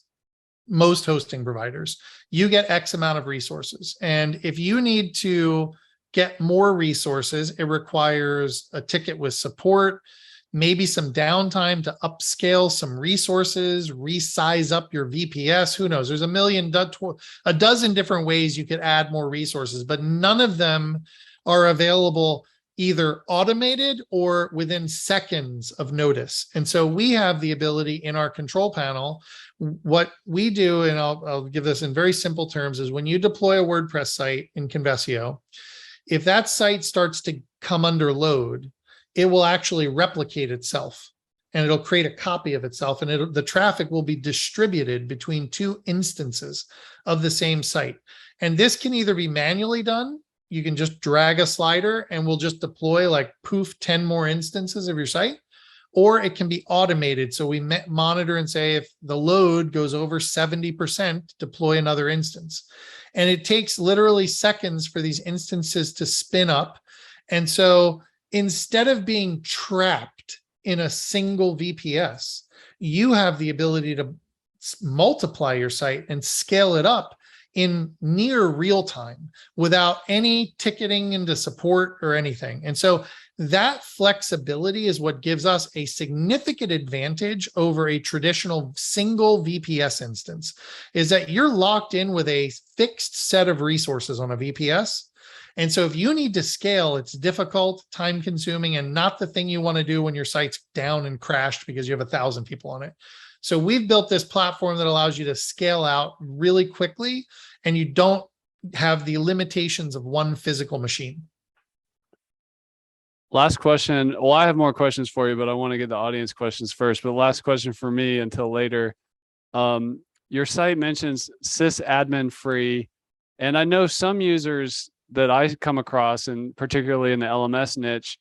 most hosting providers, you get X amount of resources. And if you need to get more resources, it requires a ticket with support, maybe some downtime to upscale some resources, resize up your VPS. Who knows? There's a dozen different ways you could add more resources, but none of them are available either automated or within seconds of notice. And so we have the ability in our control panel. What we do, and I'll give this in very simple terms, is when you deploy a WordPress site in Convesio, if that site starts to come under load, it will actually replicate itself and it'll create a copy of itself, and the traffic will be distributed between two instances of the same site. And this can either be manually done. You can just drag a slider and we'll just deploy like poof, 10 more instances of your site, or it can be automated. So we monitor and say, if the load goes over 70%, deploy another instance. And it takes literally seconds for these instances to spin up. And so instead of being trapped in a single VPS, you have the ability to multiply your site and scale it up in near real time without any ticketing into support or anything. And so that flexibility is what gives us a significant advantage over a traditional single VPS instance, is that you're locked in with a fixed set of resources on a VPS. And so if you need to scale, it's difficult, time consuming, and not the thing you want to do when your site's down and crashed because you have 1,000 people on it. So we've built this platform that allows you to scale out really quickly, and you don't have the limitations of one physical machine. Last question. Well, I have more questions for you, but I want to get the audience questions first. But last question for me until later. Your site mentions sysadmin free, and I know some users that I come across, and particularly in the LMS niche,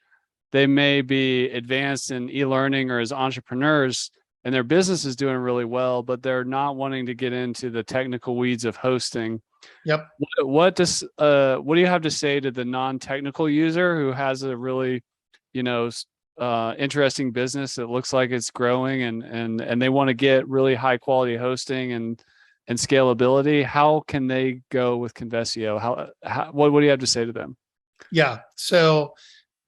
they may be advanced in e-learning or as entrepreneurs, and their business is doing really well, but they're not wanting to get into the technical weeds of hosting. Yep. What do you have to say to the non-technical user who has a really, interesting business that looks like it's growing, and they want to get really high quality hosting and scalability? How can they go with Convesio? What do you have to say to them? Yeah. So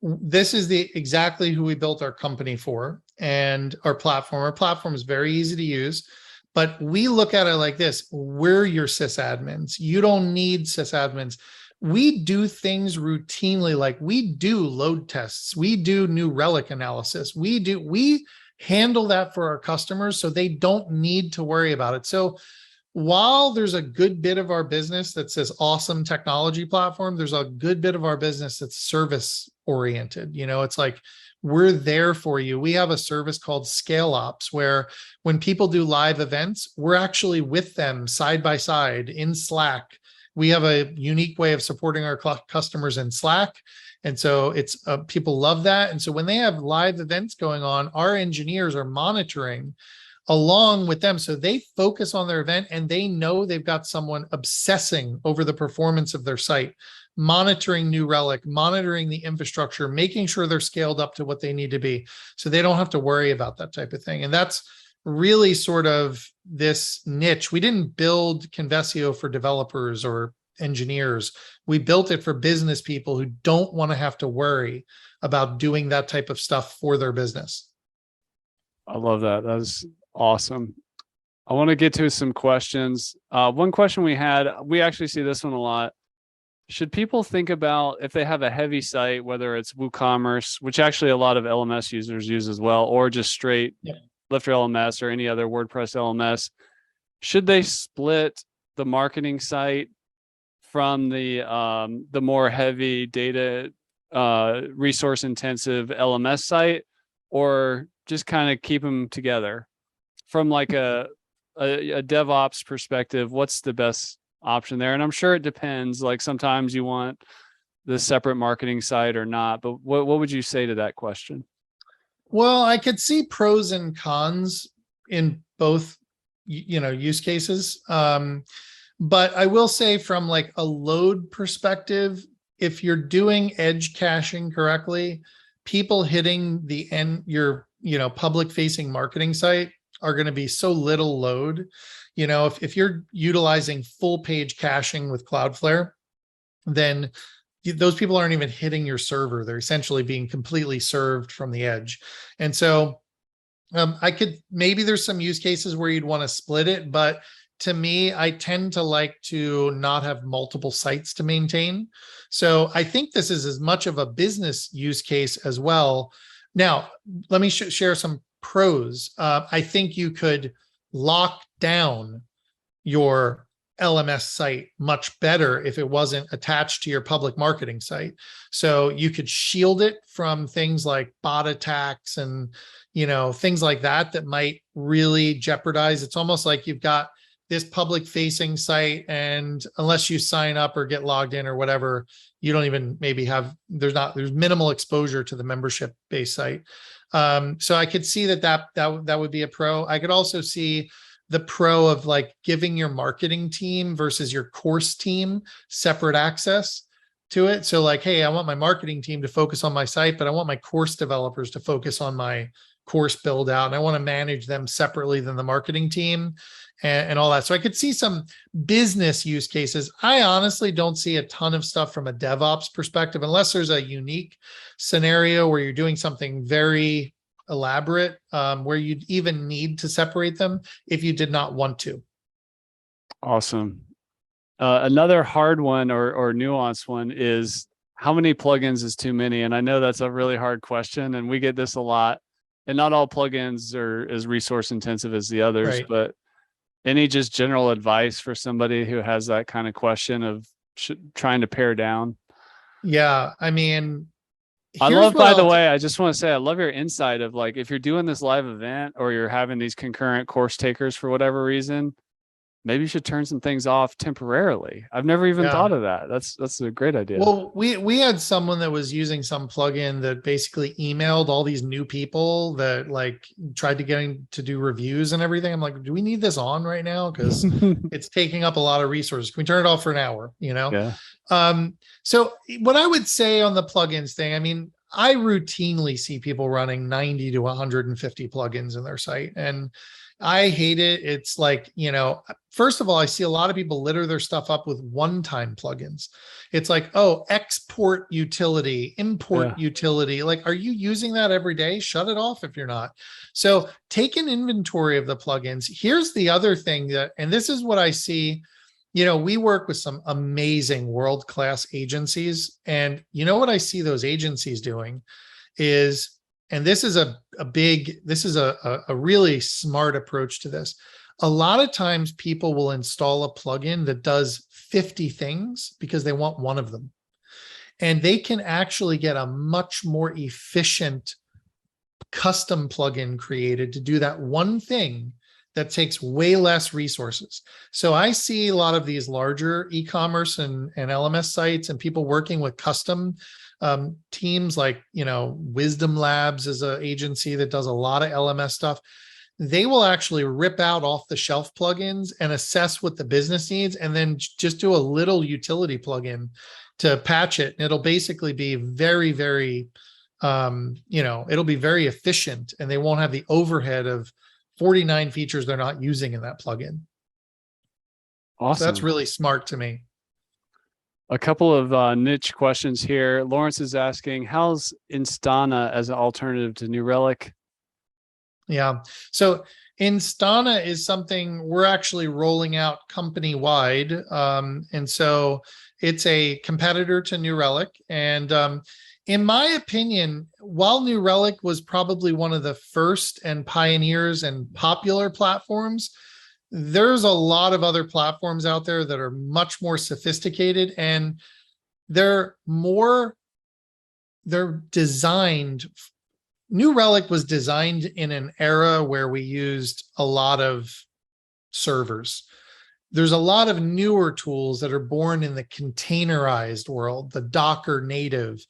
this is the exactly who we built our company for and our platform. Our platform is very easy to use, but we look at it like this. We're your sysadmins. You don't need sysadmins. We do things routinely, like we do load tests. We do New Relic analysis. We handle that for our customers so they don't need to worry about it. So while there's a good bit of our business that says awesome technology platform, there's a good bit of our business that's service oriented. It's like we're there for you. We have a service called Scale Ops where when people do live events, we're actually with them side by side in Slack. We have a unique way of supporting our customers in Slack. And so it's people love that. And so when they have live events going on, our engineers are monitoring along with them. So they focus on their event and they know they've got someone obsessing over the performance of their site, monitoring New Relic, monitoring the infrastructure, making sure they're scaled up to what they need to be. So they don't have to worry about that type of thing. And that's really sort of this niche. We didn't build Convesio for developers or engineers. We built it for business people who don't want to have to worry about doing that type of stuff for their business. I love that. That's awesome. I want to get to some questions. One question we had, we actually see this one a lot. Should people think about if they have a heavy site, whether it's WooCommerce, which actually a lot of LMS users use as well, or just straight LifterLMS or any other WordPress LMS, should they split the marketing site from the more heavy data resource intensive LMS site, or just kind of keep them together? From like a DevOps perspective, what's the best option there? And I'm sure it depends. Like sometimes you want the separate marketing site or not, but what would you say to that question? Well, I could see pros and cons in both, use cases. But I will say from like a load perspective, if you're doing edge caching correctly, people hitting the end, your, public facing marketing site are going to be so little load. If you're utilizing full page caching with Cloudflare, then those people aren't even hitting your server. They're essentially being completely served from the edge. And so maybe there's some use cases where you'd want to split it, but to me, I tend to like to not have multiple sites to maintain. So I think this is as much of a business use case as well. Now, let me share some pros. I think you could lock down your LMS site much better if it wasn't attached to your public marketing site. So you could shield it from things like bot attacks and, things like that might really jeopardize. It's almost like you've got this public facing site, and unless you sign up or get logged in or whatever, you don't even maybe have, there's minimal exposure to the membership based site. So I could see that would be a pro. I could also see the pro of like giving your marketing team versus your course team separate access to it. So like, hey, I want my marketing team to focus on my site, but I want my course developers to focus on my course build out. And I want to manage them separately than the marketing team and all that. So I could see some business use cases. I honestly don't see a ton of stuff from a DevOps perspective, unless there's a unique scenario where you're doing something very elaborate, where you'd even need to separate them if you did not want to. Awesome. Another hard one or nuanced one is how many plugins is too many? And I know that's a really hard question, and we get this a lot. And not all plugins are as resource intensive as the others, right. But any just general advice for somebody who has that kind of question of trying to pare down? Yeah, I mean, I love, by the way, I just want to say, I love your insight of like, if you're doing this live event or you're having these concurrent course takers for whatever reason, maybe you should turn some things off temporarily. I've never even thought of that. That's a great idea. Well, we had someone that was using some plugin that basically emailed all these new people that like tried to get in to do reviews and everything. I'm like, do we need this on right now? Because it's taking up a lot of resources. Can we turn it off for an hour? Yeah. So what I would say on the plugins thing, I mean, I routinely see people running 90 to 150 plugins in their site. And I hate it. It's like, first of all, I see a lot of people litter their stuff up with one-time plugins. It's like, oh, export utility, import Yeah. utility. Like, are you using that every day? Shut it off if you're not. So take an inventory of the plugins. Here's the other thing and this is what I see. We work with some amazing world-class agencies. And you know what I see those agencies doing is, and this is a really smart approach to this. A lot of times people will install a plugin that does 50 things because they want one of them. And they can actually get a much more efficient custom plugin created to do that one thing that takes way less resources. So I see a lot of these larger e-commerce and LMS sites and people working with custom teams like, Wisdom Labs is an agency that does a lot of LMS stuff. They will actually rip out off the shelf plugins and assess what the business needs, and then just do a little utility plugin to patch it. And it'll basically be very, very, it'll be very efficient, and they won't have the overhead of 49 features they're not using in that plugin. Awesome. So that's really smart to me. A couple of niche questions here. Lawrence is asking, how's Instana as an alternative to New Relic? Yeah. So Instana is something we're actually rolling out company-wide. And so it's a competitor to New Relic. And in my opinion, while New Relic was probably one of the first and pioneers and popular platforms, there's a lot of other platforms out there that are much more sophisticated, and they're designed. New Relic was designed in an era where we used a lot of servers. There's a lot of newer tools that are born in the containerized world, the Docker native,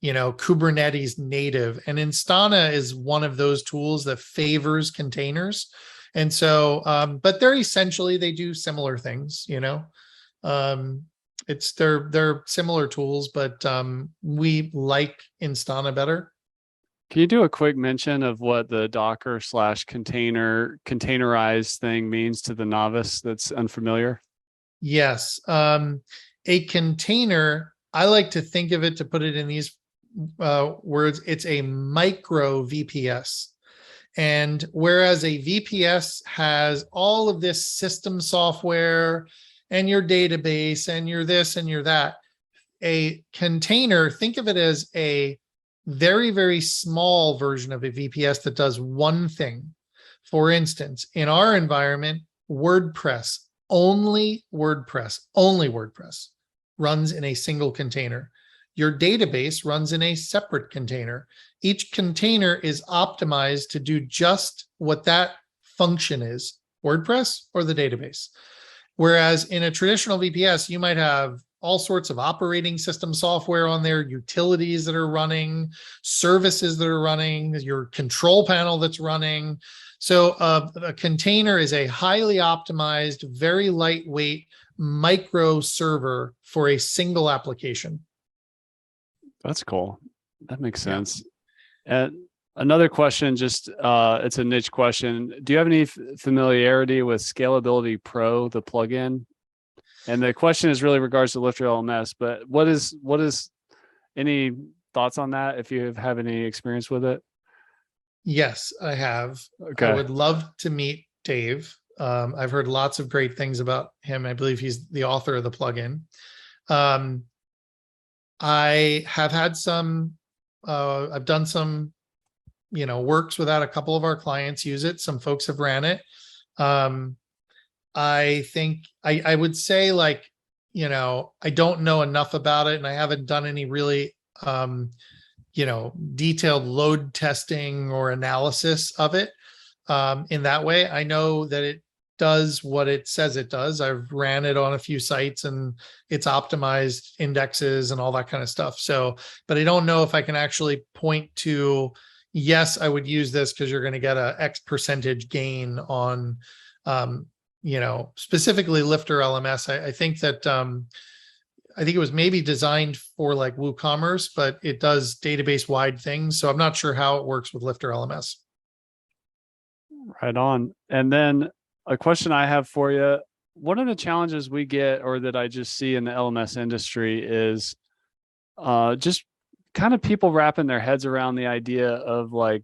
Kubernetes native. And Instana is one of those tools that favors containers. And so, but they do similar things, they're similar tools, but we like Instana better. Can you do a quick mention of what the Docker / containerized thing means to the novice that's unfamiliar? Yes. A container, I like to think of it, to put it in these words, it's a micro VPS. And whereas a VPS has all of this system software and your database and your this and your that, a container, think of it as a very, very small version of a VPS that does one thing. For instance, in our environment, only WordPress runs in a single container. Your database runs in a separate container. Each container is optimized to do just what that function is, WordPress or the database. Whereas in a traditional VPS, you might have all sorts of operating system software on there, utilities that are running, services that are running, your control panel that's running. So a container is a highly optimized, very lightweight micro server for a single application. That's cool. That makes sense. Yeah. And another question, just it's a niche question. Do you have any familiarity with Scalability Pro, the plugin? And the question is really regards to LifterLMS, but what is any thoughts on that, if you have any experience with it? Yes, I have. Okay. I would love to meet Dave. I've heard lots of great things about him. I believe he's the author of the plugin. I have had I've done some, works without a couple of our clients use it. Some folks have ran it. I think I would say, like, I don't know enough about it, and I haven't done any really, detailed load testing or analysis of it. In that way, I know that it does what it says it does. I've ran it on a few sites, and it's optimized indexes and all that kind of stuff. So, but I don't know if I can actually point to, yes, I would use this because you're going to get a X percentage gain on, specifically LifterLMS. I think that, I think it was maybe designed for like WooCommerce, but it does database wide things. So I'm not sure how it works with LifterLMS. Right on. And then a question I have for you, one of the challenges we get or that I just see in the LMS industry is just kind of people wrapping their heads around the idea of like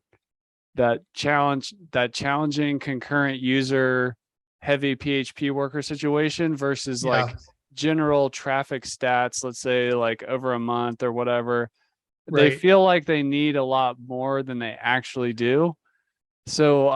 that challenging concurrent user heavy PHP worker situation versus Yeah, like general traffic stats, let's say like over a month or whatever. They right, feel like they need a lot more than they actually do. So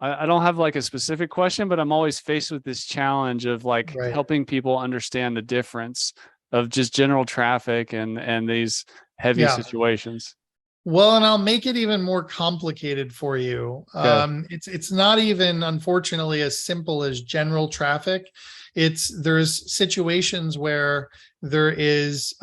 I don't have like a specific question, but I'm always faced with this challenge of like right. helping people understand the difference of just general traffic and these heavy Yeah. situations. Well, and I'll make it even more complicated for you. Okay. It's not even, unfortunately, as simple as general traffic. There's situations where there is,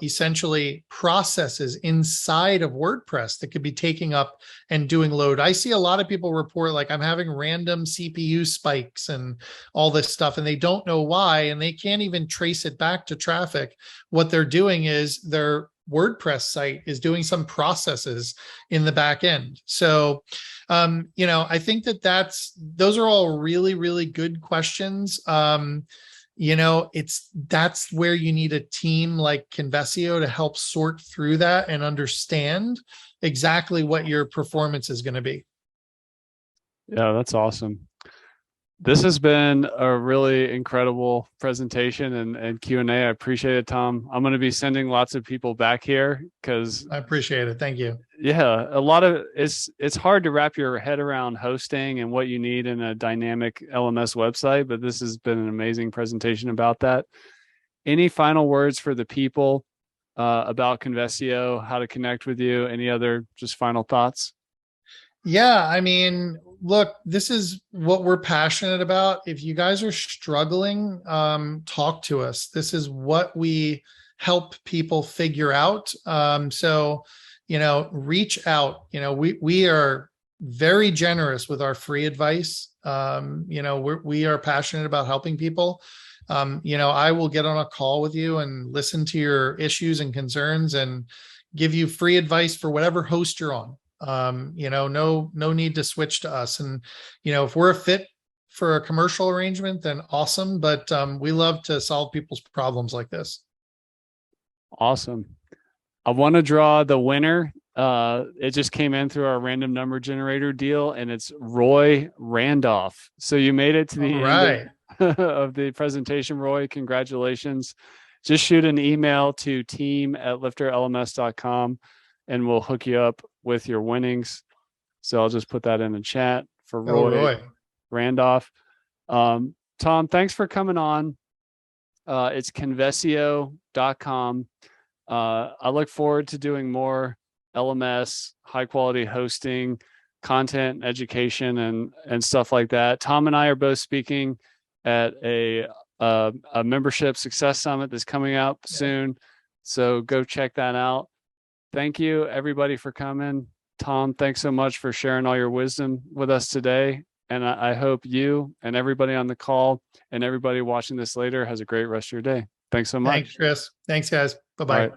essentially processes inside of WordPress that could be taking up and doing load. I see a lot of people report like I'm having random CPU spikes and all this stuff, and they don't know why, and they can't even trace it back to traffic. What they're doing is they're WordPress site is doing some processes in the back end. So, I think those are all really, really good questions. That's where you need a team like Convesio to help sort through that and understand exactly what your performance is going to be. Yeah, that's awesome. This has been a really incredible presentation and Q&A. I appreciate it, Tom. I'm going to be sending lots of people back here because I appreciate it. Thank you. yeah, a lot of it's hard to wrap your head around hosting and what you need in a dynamic LMS website, but this has been an amazing presentation about that. Any final words for the people about Convesio, how to connect with you? Any other just final thoughts? Yeah, I mean, look, this is what we're passionate about. If you guys are struggling, talk to us. This is what we help people figure out. Reach out. We are very generous with our free advice. We are passionate about helping people. I will get on a call with you and listen to your issues and concerns and give you free advice for whatever host you're on. No need to switch to us. And, if we're a fit for a commercial arrangement, then awesome. But we love to solve people's problems like this. Awesome. I want to draw the winner. It just came in through our random number generator deal, and it's Roy Randolph. So you made it to All the end right. of the presentation, Roy. Congratulations. Just shoot an email to team@lifterlms.com and we'll hook you up with your winnings. So I'll just put that in the chat for Oh, Roy Roy. Randolph. Tom, thanks for coming on. It's convesio.com. I look forward to doing more LMS, high quality hosting, content, education, and stuff like that. Tom and I are both speaking at a membership success summit that's coming up soon. So go check that out. Thank you everybody for coming. Tom, thanks so much for sharing all your wisdom with us today. And I hope you and everybody on the call and everybody watching this later has a great rest of your day. Thanks so much. Thanks, Chris. Thanks, guys. All Bye-bye. right.